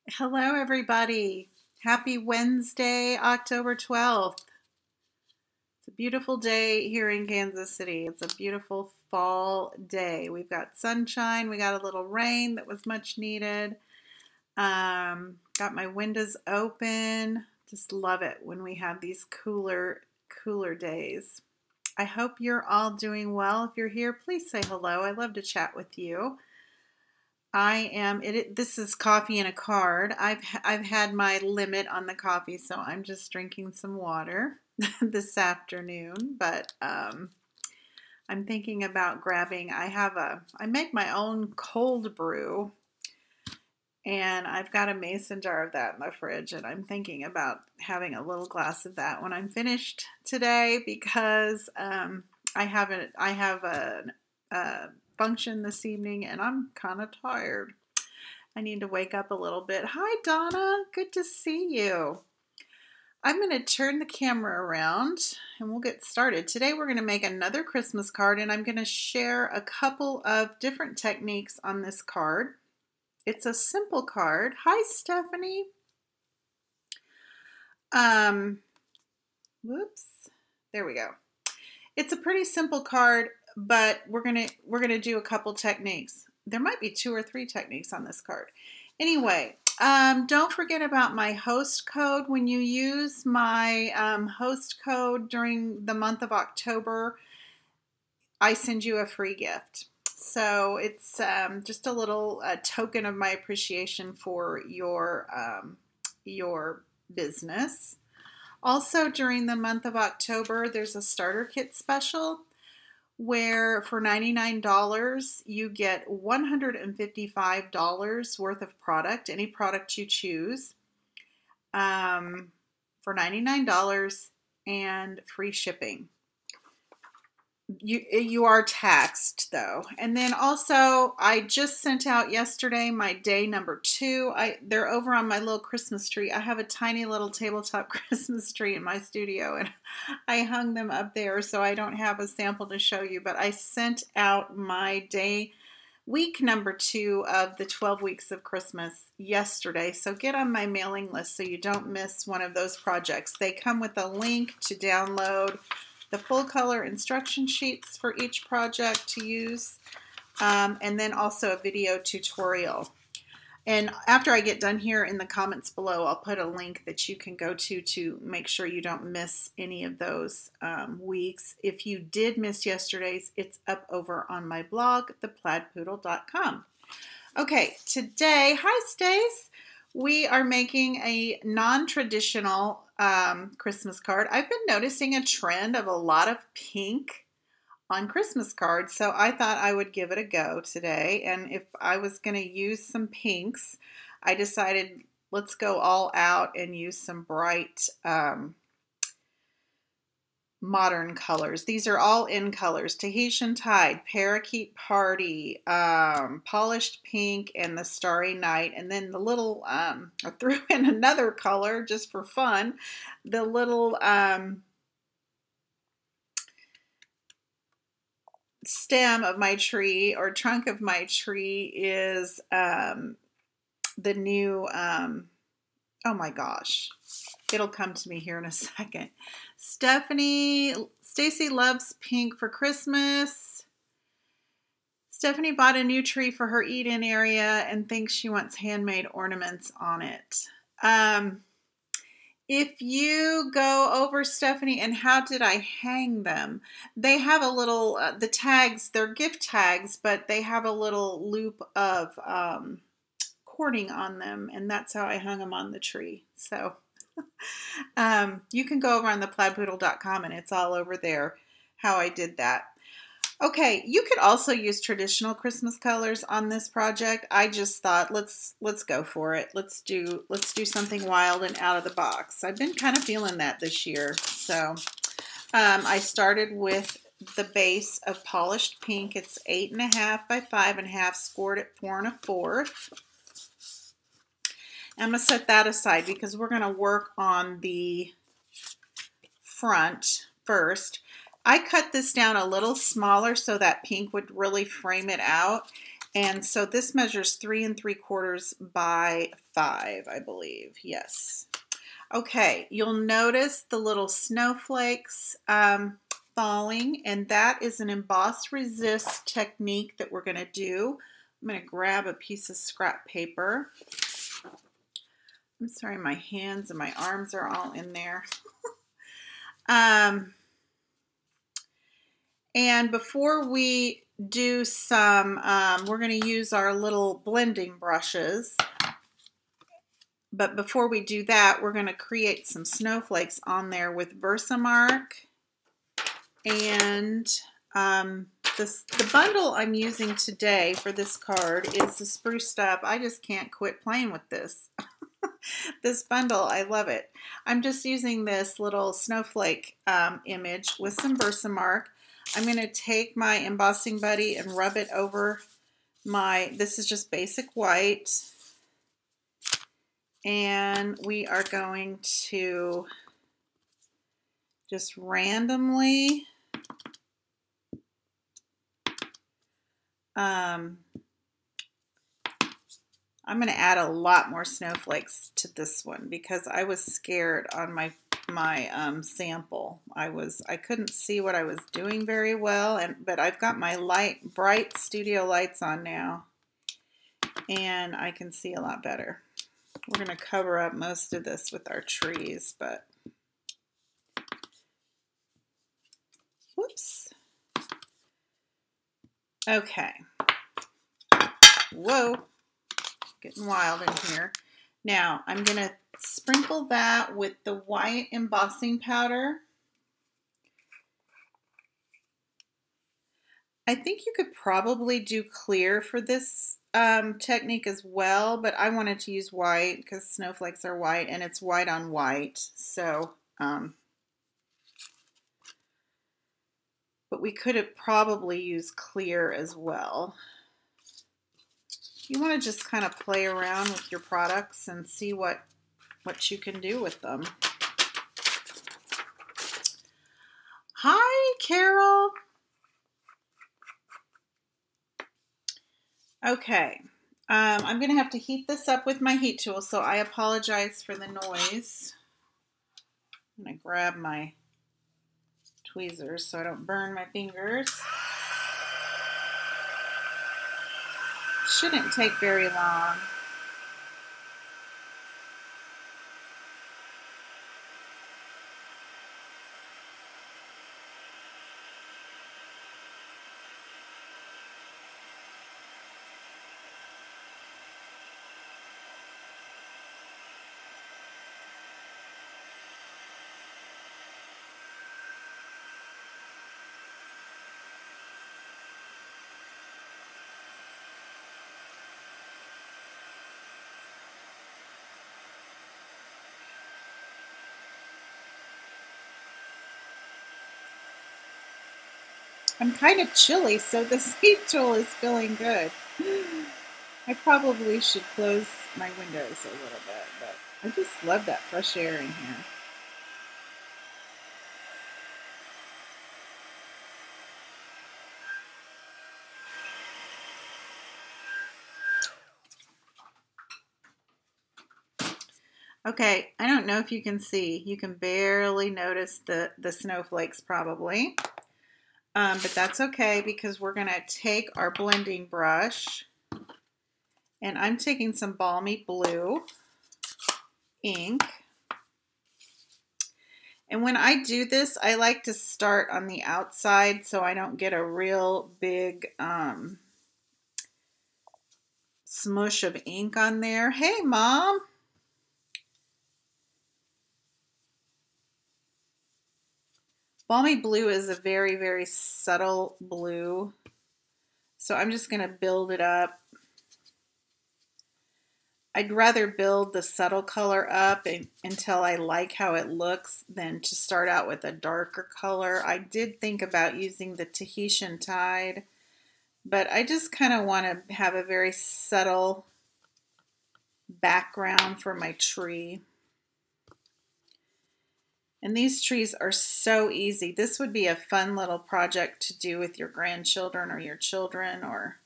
Hello, everybody. Happy Wednesday, October 12th. It's a beautiful day here in Kansas City. It's a beautiful fall day. We've got sunshine. We got a little rain that was much needed. Got my windows open. Just love it when we have these cooler days. I hope you're all doing well. If you're here, please say hello. I love to chat with you. This is coffee in a card. I've had my limit on the coffee, so I'm just drinking some water this afternoon. But I'm thinking about grabbing. I make my own cold brew, and I've got a mason jar of that in the fridge, and I'm thinking about having a little glass of that when I'm finished today because I have a function this evening, and I'm kind of tired. I need to wake up a little bit. Hi, Donna. Good to see you. I'm going to turn the camera around and we'll get started. Today we're going to make another Christmas card, and I'm going to share a couple of different techniques on this card. It's a simple card. Hi, Stephanie. Whoops. There we go. It's a pretty simple card, but we're gonna do a couple techniques. There might be 2 or 3 techniques on this card. Anyway, don't forget about my host code. When you use my host code during the month of October, I send you a free gift. So it's just a little token of my appreciation for your business. Also, during the month of October, there's a starter kit special where for $99 you get $155 worth of product, any product you choose, for $99 and free shipping. You are taxed though. And then also I just sent out yesterday my day number 2. They're over on my little Christmas tree. I have a tiny little tabletop Christmas tree in my studio, and I hung them up there, so I don't have a sample to show you, but I sent out my week number 2 of the 12 weeks of Christmas yesterday. So get on my mailing list so you don't miss one of those projects. They come with a link to download the full color instruction sheets for each project to use, and then also a video tutorial. And after I get done here in the comments below, I'll put a link that you can go to make sure you don't miss any of those weeks. If you did miss yesterday's, it's up over on my blog, theplaidpoodle.com. Okay, today, hi Stace, we are making a non-traditional Christmas card. I've been noticing a trend of a lot of pink on Christmas cards, so I thought I would give it a go today. And if I was going to use some pinks, I decided let's go all out and use some bright modern colors. These are all in colors: Tahitian Tide, Parakeet Party, Polished Pink, and the Starry Night. And then the little, I threw in another color just for fun. The little stem of my tree, or trunk of my tree, is the new, oh my gosh, it'll come to me here in a second. Stacy loves pink for Christmas. Stephanie bought a new tree for her eat-in area and thinks she wants handmade ornaments on it. If you go over, Stephanie, and how did I hang them? They have a little, the tags, they're gift tags, but they have a little loop of cording on them, and that's how I hung them on the tree. So you can go over on theplaidpoodle.com, and it's all over there how I did that. Okay, you could also use traditional Christmas colors on this project. I just thought let's go for it. Let's do something wild and out of the box. I've been kind of feeling that this year. So I started with the base of Polished Pink. It's 8.5 by 5.5, scored at 4 1/4. I'm going to set that aside because we're going to work on the front first. I cut this down a little smaller so that pink would really frame it out. And so this measures 3 3/4 by 5, I believe. Yes. Okay, you'll notice the little snowflakes falling, and that is an emboss resist technique that we're going to do. I'm going to grab a piece of scrap paper. I'm sorry, my hands and my arms are all in there. And before we do some, we're going to use our little blending brushes. But before we do that, we're going to create some snowflakes on there with Versamark. And the bundle I'm using today for this card is the Spruced-Up. I just can't quit playing with this. This bundle, I love it. I'm just using this little snowflake image with some Versamark. I'm going to take my embossing buddy and rub it over this is just basic white. And we are going to just randomly I'm going to add a lot more snowflakes to this one because I was scared on my sample. I couldn't see what I was doing very well, but I've got my bright studio lights on now, and I can see a lot better. We're going to cover up most of this with our trees, but whoops. Okay. Whoa. Getting wild in here. Now I'm going to sprinkle that with the white embossing powder. I think you could probably do clear for this technique as well, but I wanted to use white because snowflakes are white and it's white on white. So, but we could have probably used clear as well. You want to just kind of play around with your products and see what you can do with them. Hi, Carol. Okay, I'm going to have to heat this up with my heat tool, so I apologize for the noise. I'm going to grab my tweezers so I don't burn my fingers. Shouldn't take very long. I'm kind of chilly, so this heat tool is feeling good. I probably should close my windows a little bit, but I just love that fresh air in here. Okay, I don't know if you can see. You can barely notice the snowflakes probably. But that's okay because we're going to take our blending brush, and I'm taking some Balmy Blue ink. And when I do this, I like to start on the outside so I don't get a real big smush of ink on there. Hey, Mom. Balmy Blue is a very, very subtle blue. So I'm just going to build it up. I'd rather build the subtle color up until I like how it looks than to start out with a darker color. I did think about using the Tahitian Tide, but I just kind of want to have a very subtle background for my tree. And these trees are so easy. This would be a fun little project to do with your grandchildren or your children, or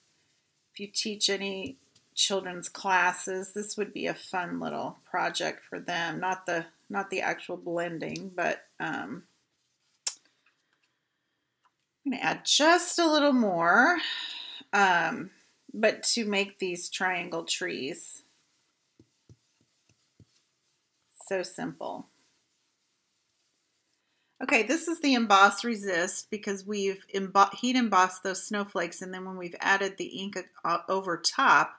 if if you teach any children's classes, this would be a fun little project for them. Not the actual blending, but I'm going to add just a little more, but to make these triangle trees. So simple. Okay, this is the emboss resist because we've heat embossed those snowflakes, and then when we've added the ink over top,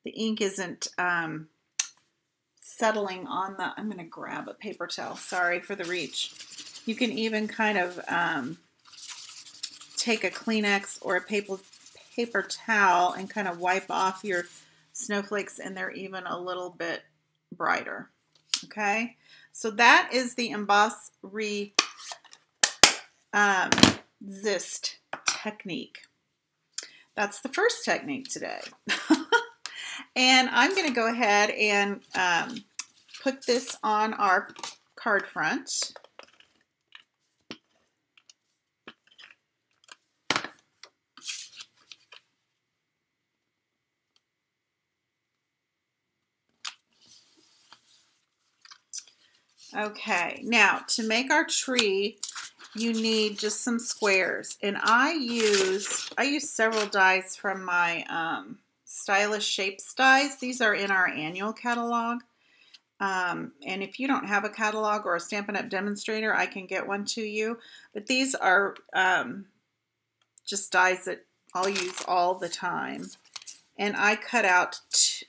the ink isn't settling on the, I'm going to grab a paper towel, sorry for the reach. You can even kind of take a Kleenex or a paper towel and kind of wipe off your snowflakes, and they're even a little bit brighter. Okay, so that is the emboss resist technique. That's the first technique today. And I'm going to go ahead and put this on our card front. Okay, now to make our tree, you need just some squares, and I use several dies from my Stylish Shapes dies. These are in our annual catalog, and if you don't have a catalog or a Stampin' Up! Demonstrator, I can get one to you. But these are just dies that I'll use all the time, and I cut out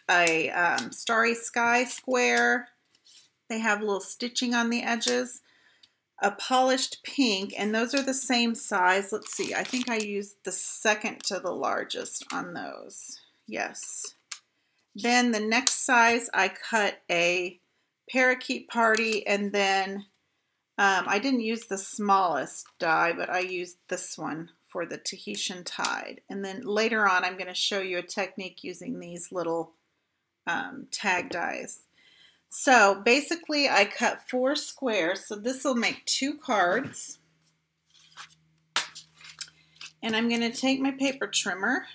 a Starry Sky square. They have a little stitching on the edges. A polished pink, and those are the same size. Let's see, I think I used the second to the largest on those. Yes. Then the next size, I cut a Parakeet Party, and then I didn't use the smallest die, but I used this one for the Tahitian Tide. And then later on, I'm going to show you a technique using these little tag dies. So basically I cut 4 squares, so this will make 2 cards. And I'm going to take my paper trimmer.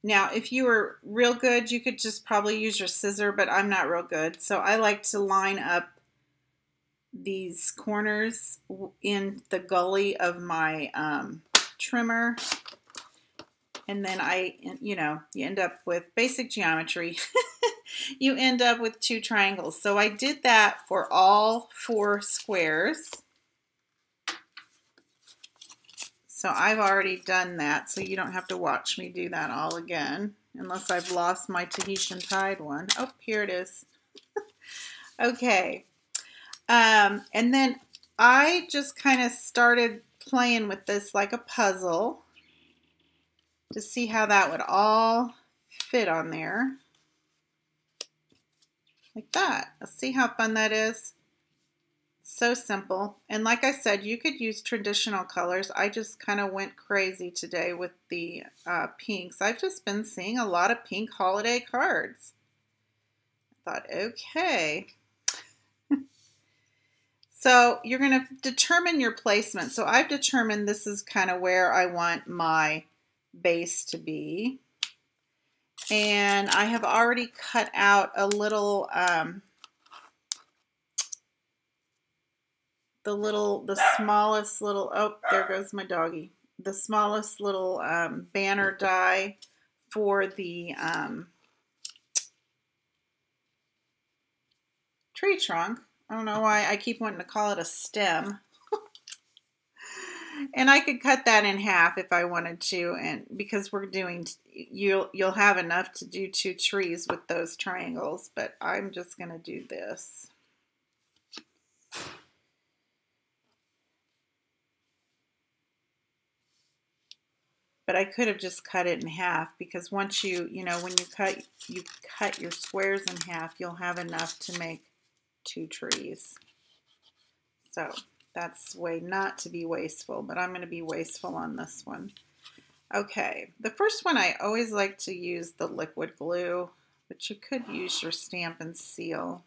Now if you were real good, you could just probably use your scissor, but I'm not real good. So I like to line up these corners in the gully of my trimmer. And then you end up with basic geometry. You end up with 2 triangles. So I did that for all 4 squares. So I've already done that, so you don't have to watch me do that all again, unless I've lost my Tahitian Tide one. Oh, here it is. Okay. And then I just kind of started playing with this like a puzzle to see how that would all fit on there. Like that. Let's see how fun that is. So simple. And like I said, you could use traditional colors. I just kind of went crazy today with the pinks. I've just been seeing a lot of pink holiday cards. I thought, okay. So you're going to determine your placement. So I've determined this is kind of where I want my base to be. And I have already cut out a little, the smallest little, oh, there goes my doggy. The smallest little banner die for the tree trunk. I don't know why I keep wanting to call it a stem. And I could cut that in half if I wanted to, and because we're doing, you'll have enough to do 2 trees with those triangles, but I'm just going to do this. But I could have just cut it in half, because once when you cut your squares in half, you'll have enough to make 2 trees. So that's way not to be wasteful, but I'm going to be wasteful on this one. Okay, the first one I always like to use the liquid glue, but you could use your Stampin' Seal.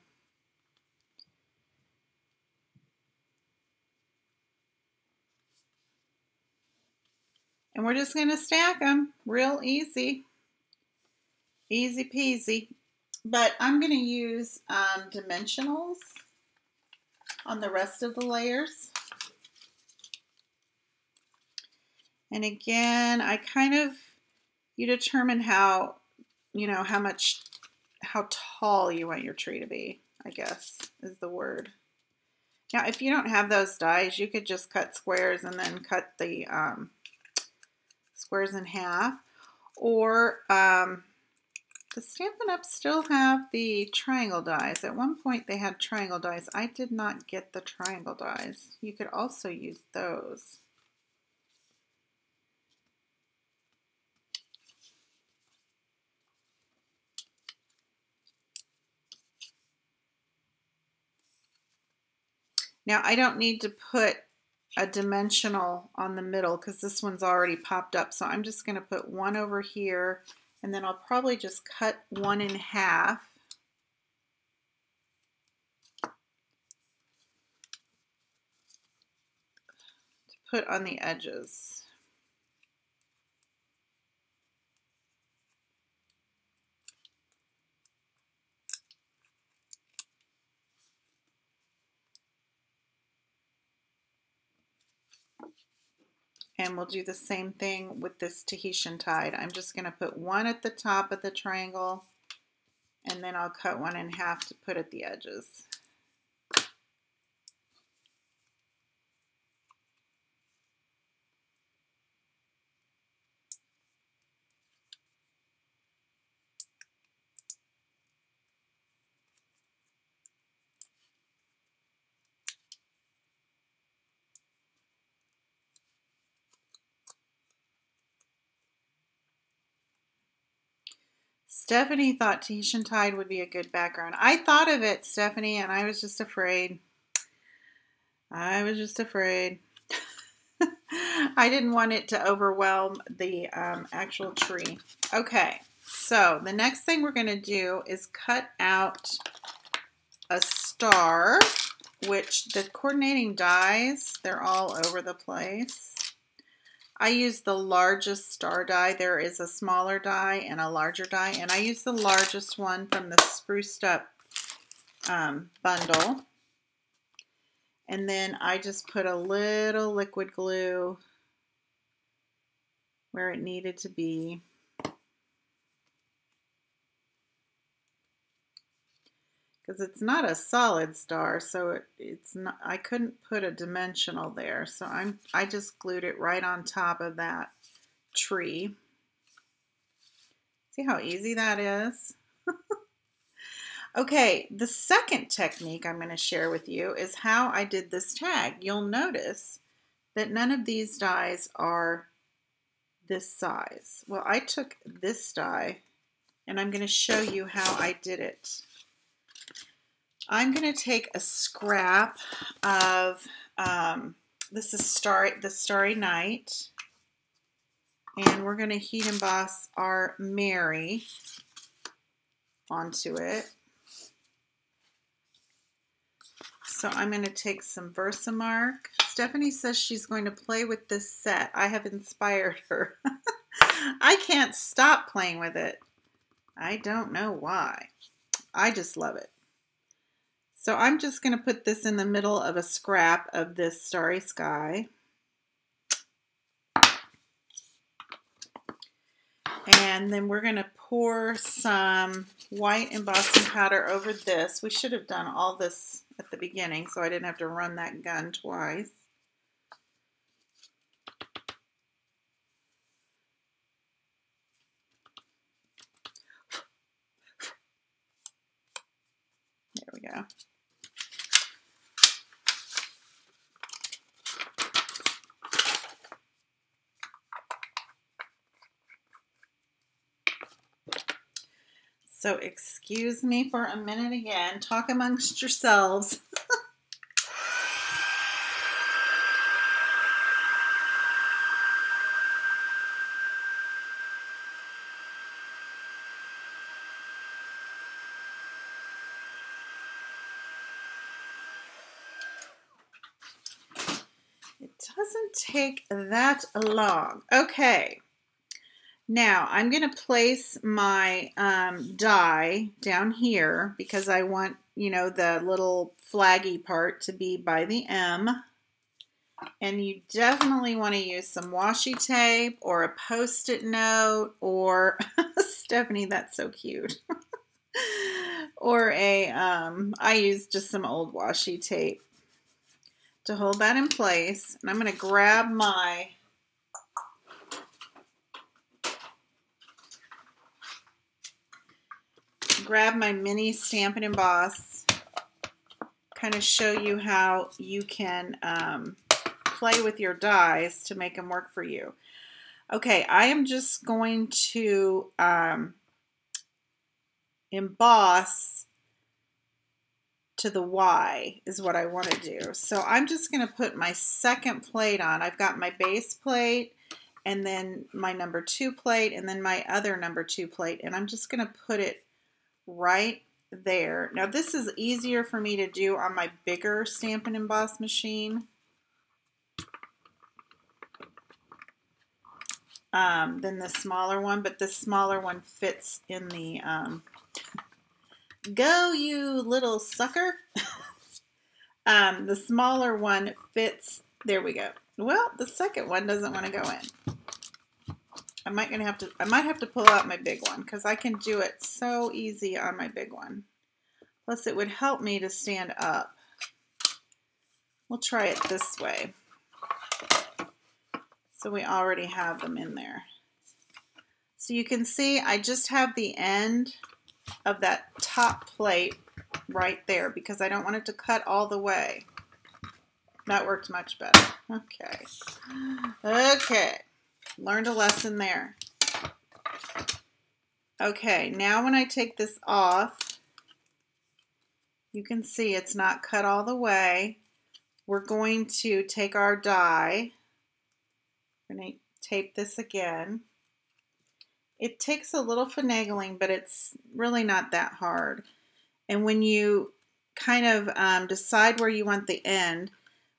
And we're just going to stack them real easy. Easy peasy. But I'm going to use dimensionals on the rest of the layers. And again, you determine how tall you want your tree to be, I guess is the word. Now, if you don't have those dies, you could just cut squares and then cut the squares in half. Or the Stampin' Up! Still have the triangle dies. At one point they had triangle dies. I did not get the triangle dies. You could also use those. Now I don't need to put a dimensional on the middle because this one's already popped up. So I'm just going to put one over here, and then I'll probably just cut one in half. To put on the edges. And we'll do the same thing with this Tahitian tide. I'm just going to put one at the top of the triangle, and then I'll cut one in half to put at the edges. Stephanie thought Tahitian tide would be a good background. I thought of it, Stephanie, and I was just afraid. I didn't want it to overwhelm the actual tree. Okay, so the next thing we're going to do is cut out a star, which the coordinating dies, they're all over the place. I use the largest star die. There is a smaller die and a larger die, and I use the largest one from the Spruced-Up bundle. And then I just put a little liquid glue where it needed to be. Because it's not a solid star, so it's not. I couldn't put a dimensional there, so I just glued it right on top of that tree. See how easy that is? Okay, the second technique I'm going to share with you is how I did this tag. You'll notice that none of these dies are this size. Well, I took this die and I'm going to show you how I did it. I'm going to take a scrap of, this is the Starry Night, and we're going to heat emboss our Mary onto it. So I'm going to take some Versamark. Stephanie says she's going to play with this set. I have inspired her. I can't stop playing with it. I don't know why. I just love it. So I'm just going to put this in the middle of a scrap of this Starry Sky. And then we're going to pour some white embossing powder over this. We should have done all this at the beginning so I didn't have to run that gun twice. There we go. So excuse me for a minute again. Talk amongst yourselves. It doesn't take that long. Okay. Now I'm going to place my die down here because I want, you know, the little flaggy part to be by the M. And you definitely want to use some washi tape or a Post-it note or, Stephanie, that's so cute. Or a, I use just some old washi tape to hold that in place. And I'm going to grab my mini Stamp and Emboss, kind of show you how you can play with your dies to make them work for you. Okay, I am just going to emboss to the Y is what I want to do. So I'm just going to put my second plate on. I've got my base plate and then my number 2 plate and then my other number 2 plate, and I'm just going to put it right there. Now this is easier for me to do on my bigger Stamp and Emboss machine than the smaller one, but the smaller one fits in the go you little sucker. The smaller one fits, there we go. Well, the second one doesn't want to go in. I might have to pull out my big one because I can do it so easy on my big one. Plus it would help me to stand up. We'll try it this way. So we already have them in there. So you can see I just have the end of that top plate right there because I don't want it to cut all the way. That worked much better. Okay. Okay. Learned a lesson there. Okay, now when I take this off, you can see it's not cut all the way. We're going to take our die. We're going to tape this again. It takes a little finagling, but it's really not that hard. And when you kind of decide where you want the end,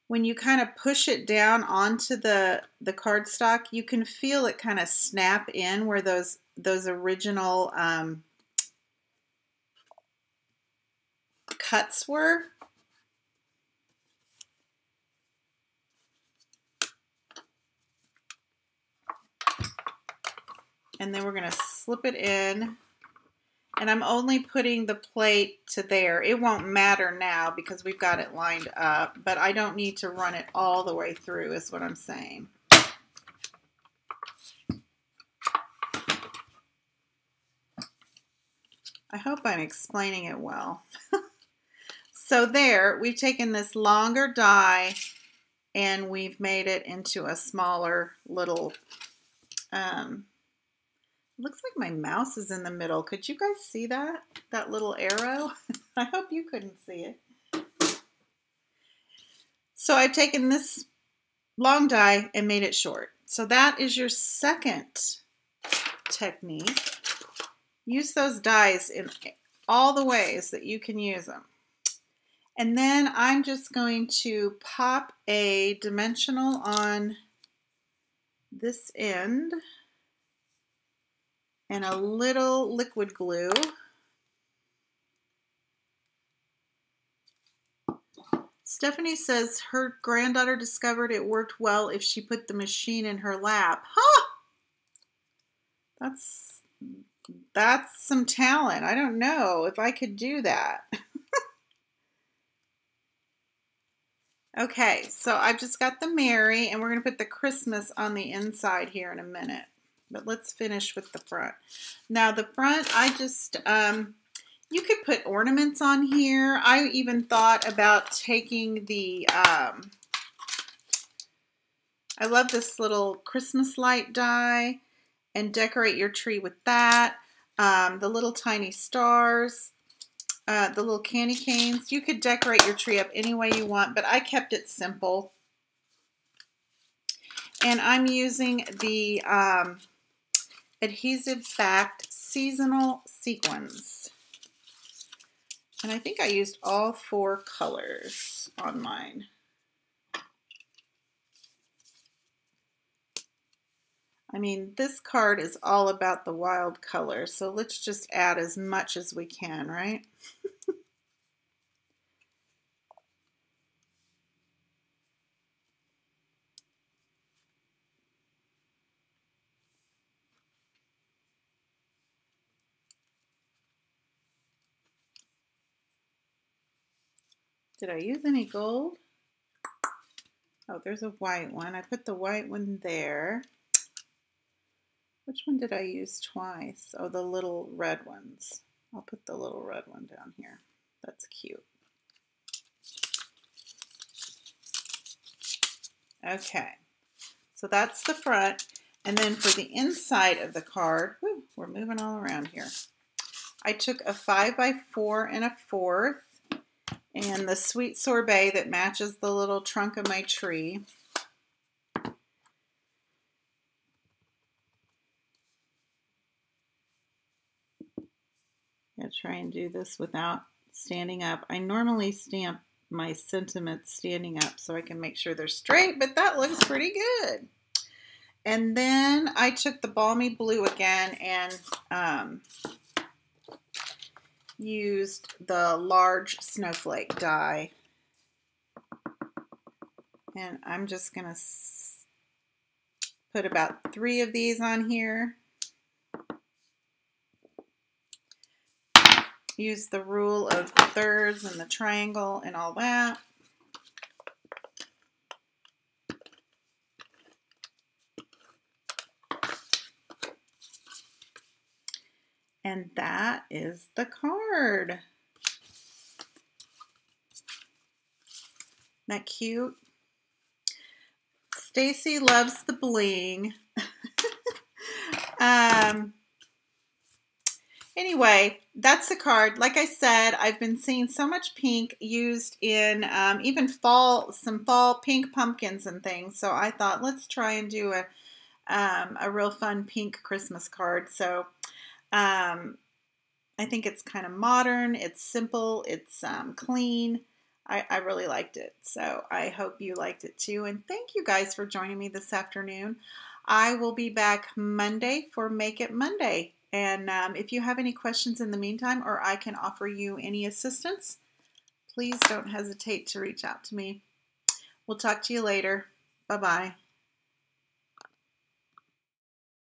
when you kind of push it down onto the cardstock, you can feel it kind of snap in where those original cuts were. And then we're going to slip it in. And I'm only putting the plate to there. It won't matter now because we've got it lined up, but I don't need to run it all the way through is what I'm saying. I hope I'm explaining it well. So there, we've taken this longer die and we've made it into a smaller little, looks like my mouse is in the middle. Could you guys see that? That little arrow? I hope you couldn't see it. So I've taken this long die and made it short. So that is your second technique. Use those dies in all the ways that you can use them. And then I'm just going to pop a dimensional on this end and a little liquid glue. Stephanie says her granddaughter discovered it worked well if she put the machine in her lap. Huh! That's some talent. I don't know if I could do that. Okay, so I've just got the Mary, and we're going to put the Christmas on the inside here in a minute. But let's finish with the front. Now the front, I just, you could put ornaments on here. I even thought about taking the, I love this little Christmas light die, and decorate your tree with that. The little tiny stars. The little candy canes. You could decorate your tree up any way you want, but I kept it simple. And I'm using the adhesive backed seasonal sequins. And I think I used all 4 colors on mine. I mean, this card is all about the wild color, so let's just add as much as we can, right? Did I use any gold? Oh, there's a white one. I put the white one there. Which one did I use twice? Oh, the little red ones. I'll put the little red one down here. That's cute. Okay, so that's the front. And then for the inside of the card, whew, we're moving all around here. I took a 5x4 and a 1/4 and the sweet sorbet that matches the little trunk of my tree. I'm going to try and do this without standing up. I normally stamp my sentiments standing up so I can make sure they're straight, but that looks pretty good. And then I took the balmy blue again and used the large snowflake die. And I'm just going to put about 3 of these on here. Use the rule of thirds and the triangle and all that. And that is the card. Isn't that cute? Stacy loves the bling. Anyway, that's the card. Like I said, I've been seeing so much pink used in even some fall pink pumpkins and things. So I thought, let's try and do a real fun pink Christmas card. So I think it's kind of modern. It's simple. It's clean. I really liked it. So I hope you liked it too. And thank you guys for joining me this afternoon. I will be back Monday for Make It Monday. And if you have any questions in the meantime, or I can offer you any assistance, please don't hesitate to reach out to me. We'll talk to you later. Bye-bye.